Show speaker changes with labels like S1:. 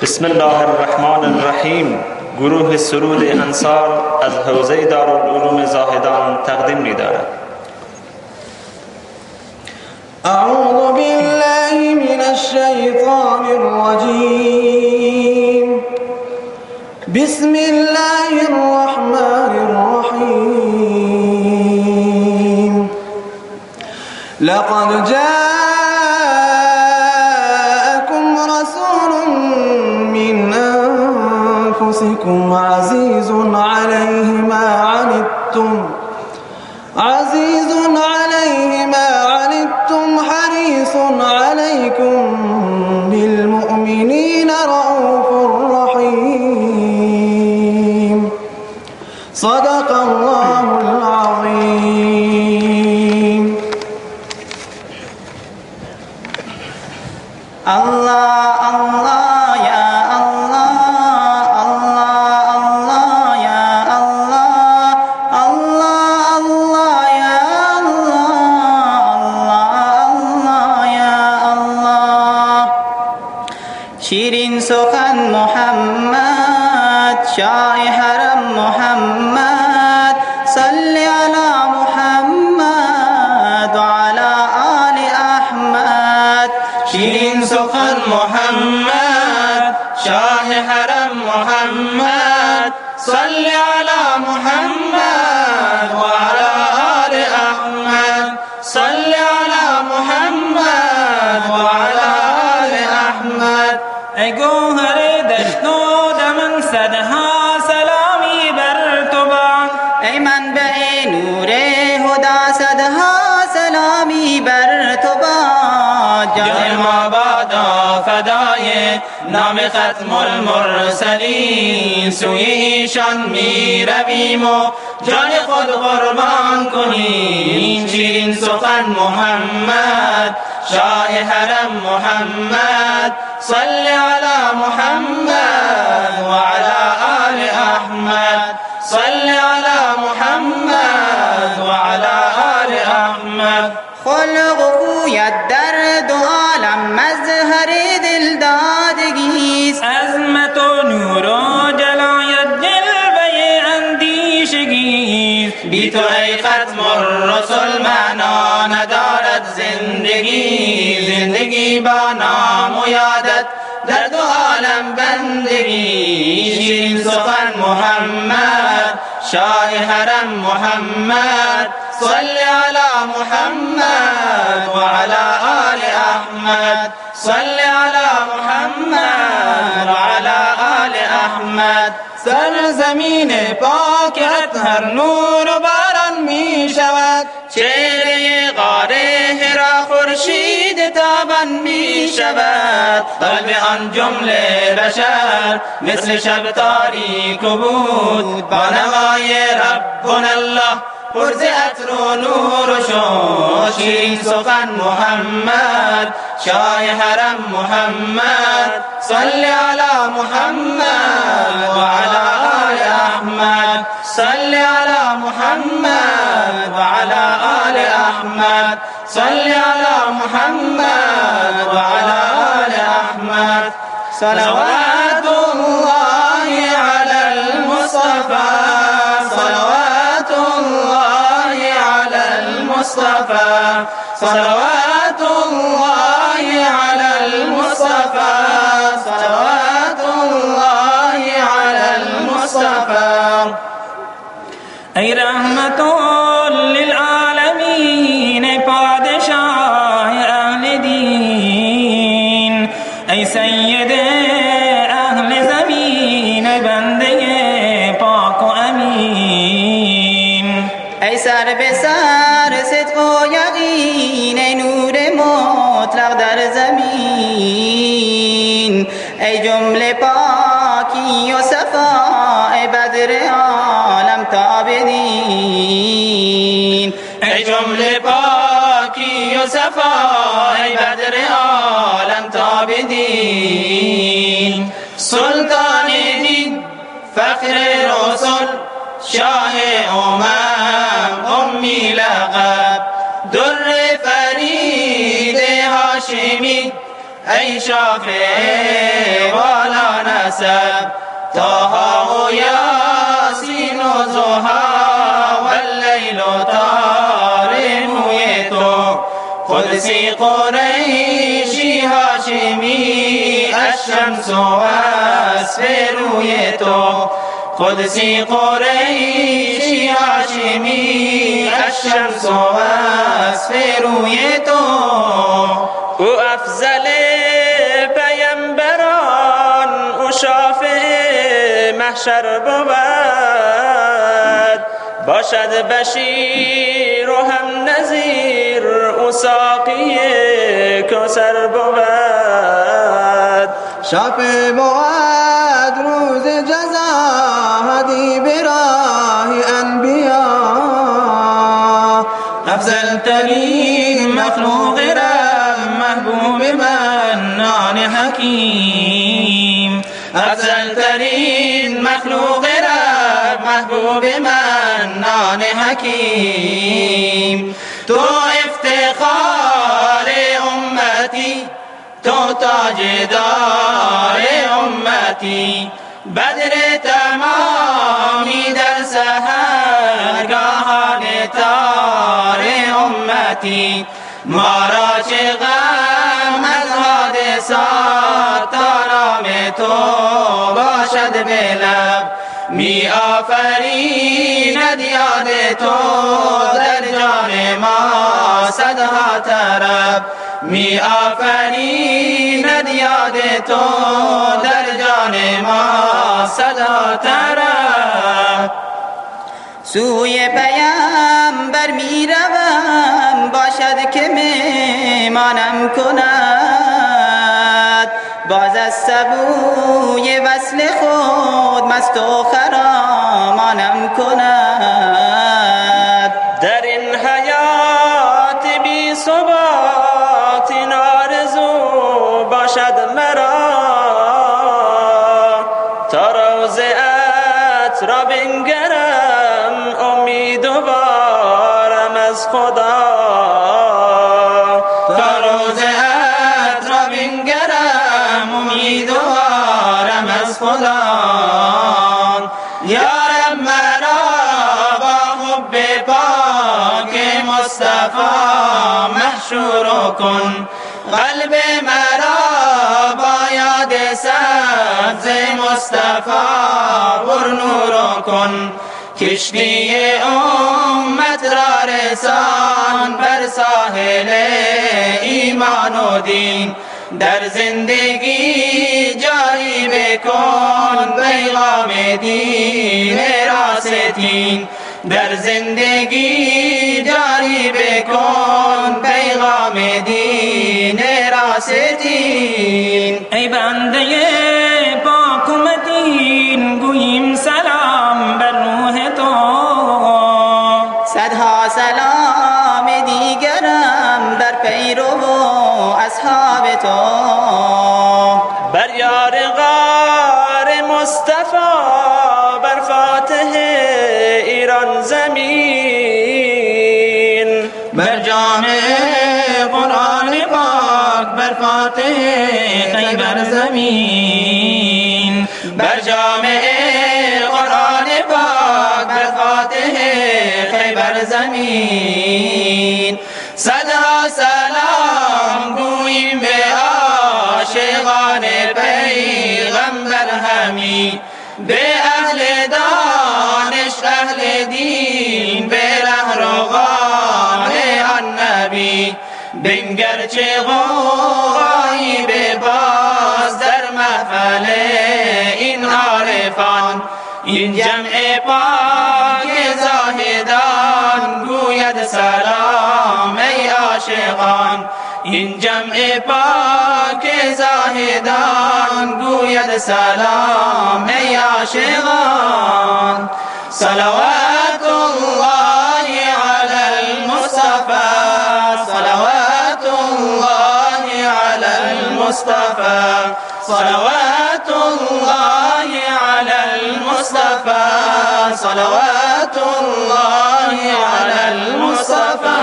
S1: بسم الله الرحمن الرحیم. گروه سرود انصار از حوزه دارالعلوم زاهدان تقدیم می‌دارد.
S2: اعوذ بالله من الشیطان الرجیم. بسم الله الرحمن الرحیم. لقد جاءكم رسول من أنفسكم عزيز عليه ما عنتم حريص عليكم بالمؤمنين رؤوف رحيم. صدق الله العظيم.
S3: الله الله يا الله الله الله يا الله الله الله يا الله الله يا الله. شیرین سخن محمد، شاه حرم محمد، صل على محمد وعلى آل احمد. شیرین سخن محمد، شاه حرم محمد، صل على محمد وعلى آل احمد. صل على محمد وعلى آل احمد. ای گوهر دشت و دمن صدها سلامی بر تو باد. ای منبع نور هدا صدها سلامی بر تو باد. جان ما بادا فدای نام ختم المرسلین. سوی ایشان می رویم و جان خود قربان کنیم. شیرین سخن محمد، شاه حرم محمد، صل على محمد وعلى آل احمد. صل على محمد وعلى آل احمد. خلق خویت در دو عالم مظهر دلدادگیست. عظمت و نور و جلایت جلوه اندیشگیست. بی تو ای ختم الرسل معنا ندارد زندگی. زندگی با نام و یادت در دو عالم بندگی. شیرین سخن محمد، شاه حرم محمد، صل على محمد وعلى آل احمد. صل على محمد وعلى آل احمد. سرزمین پاک اطهر نور و باران می شود. چهره غار حرا خورشید تابان می شود. قلب آن جمله بشر مثل شب تاریک بود. با نوای ربنا الله پرز عطر و نور و شوق. شیرین سخن محمد، شاه حرم محمد، صل على محمد وعلى آل احمد. صل على محمد وعلى آل احمد. صل على محمد وعلى آل احمد. صلوات الله على المصطفى. صلوات الله على المصطفى. صلوات الله على المصطفى. صلوات الله على المصطفى. ای رحمت للعالمین، ای پادشاه اهل دین، ای سید اهل زمین، ای بنده پاک و امین. ای سر به سر صدق و یقین، ای نور مطلق در زمین، ای جمله پاکی و صفا، ای بدر عالم تابدین. ای جمله پاکی و صفا، ای بدر عالم تابدین. سلطان دین، فخر رسول، شاه امم، امی لقب، در فرید هاشمی، ای شافع والا حسب طه و یاسین و ضحی واللیل طار موی تو قدسی قریشی هاشمی الشمس وصف روی تو قدسی قریشی هاشمی الشمس وصف روی تو
S1: او افضل پیمبران او شافع محشر بود باشد بشیر و هم نذیر او ساقی کوثر بود
S2: شافع بود روز جزا هدی براه انبیا
S3: افضل ترین مخلوق رب محبوب منان حکیم افضل ترین مخلوق رب محبوب منان حکیم تو افتخار امتی تو تاجدار امتی بدر تمامی در سحرگاهان تار امتی ما را چه غم از حادثات تا نام تو باشد به لب می آفریند یاد تو در جان ما صدها طرب می آفریند یاد تو در جان ما صدها طرب سوی پیامبر می روم باشد که میمانم کند باز از سبوی وصل خود مست و خرامانم کند
S1: در این حیات بی ثبات این آرزو باشد مرا تا روضه‌ات را بنگرم امیدوارم از خدا
S3: تا روضه‌ات را بنگرم امیدوارم از خدا یا رب مرا با حب پاک مصطفی محشور کن قلب مرا با یاد سبز مصطفی پر نور کن کشتی امت را رسان بر ساحل ایمان و دین در زندگی جاری بکن پیغام دین راستین در زندگی جاری بکن پیغام دین راستین ای بنده پاک و متین گوییم سلام بر روح تو صدها سلام دیگرم در پیرو و اصحاب تو
S1: بر یار غار مصطفی بر فاتح ایران زمین
S3: بر جامع قرآن پاک بر فاتح خیبر زمین بر جامع قرآن پاک بر فاتح خیبر زمین صدها سلام گوییم به عاشقان پیغمبر همی به اهل دانش اهل دین به رهروان آن نبی بنگر چه غوغایی به باز در محفل این عارفان این جمع پاک زاهدان گوید سلام ای عاشقان این جمع پاک زاهدان گوید سلام ای عاشقان صلوات الله علی المصطفى صلوات الله علی المصطفى صلوات الله علی المصطفى صلوات الله علی المصطفى